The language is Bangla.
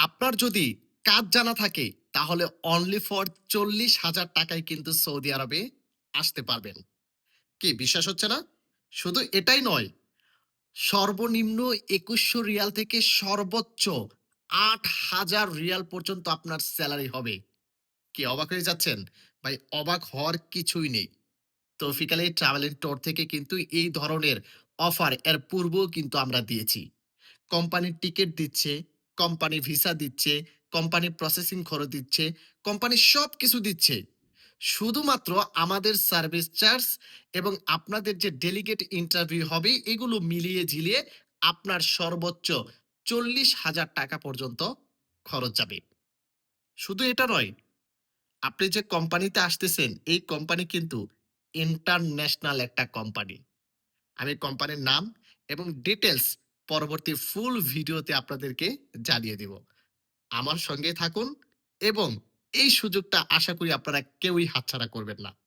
আপনার যদি কাজ জানা থাকে তাহলে অনলি ফর ৪০,০০০ টাকায় কিন্তু সৌদি আরবে আসতে পারবেন। কি বিশ্বাস হচ্ছে না? শুধু এটাই নয়, সর্বনিম্ন ২১০০ রিয়াল থেকে সর্বোচ্চ ৮,০০০ রিয়াল পর্যন্ত আপনার সেলারি হবে। কি অবাক হয়ে যাচ্ছেন? ভাই অবাক হওয়ার কিছুই নেই। তৌফিক আলী ট্রাভেল এন্ড ট্যুর থেকে কিন্তু এই ধরনের অফার এর পূর্বেও কিন্তু আমরা দিয়েছি। কোম্পানির টিকেট দিচ্ছে, কোম্পানি ভিসা দিচ্ছে, কোম্পানি প্রসেসিং খরচ দিচ্ছে, কোম্পানি সবকিছু দিচ্ছে। শুধুমাত্র আমাদের সার্ভিস চার্জ এবং আপনাদের যে ডেলিগেট ইন্টারভিউ হবে এগুলো মিলিয়ে ঝিলিয়ে আপনার সর্বোচ্চ ৪০,০০০ টাকা পর্যন্ত খরচ যাবে। শুধু এটা নয়, আপনি যে কোম্পানিতে আসতেছেন এই কোম্পানি কিন্তু ইন্টারন্যাশনাল একটা কোম্পানি। আমি কোম্পানির নাম এবং ডিটেলস পরবর্তী ফুল ভিডিওতে আপনাদেরকে জানিয়ে দিব। আমার সঙ্গে থাকুন এবং এই সুযোগটা আশা করি আপনারা কেউই হাতছাড়া করবেন না।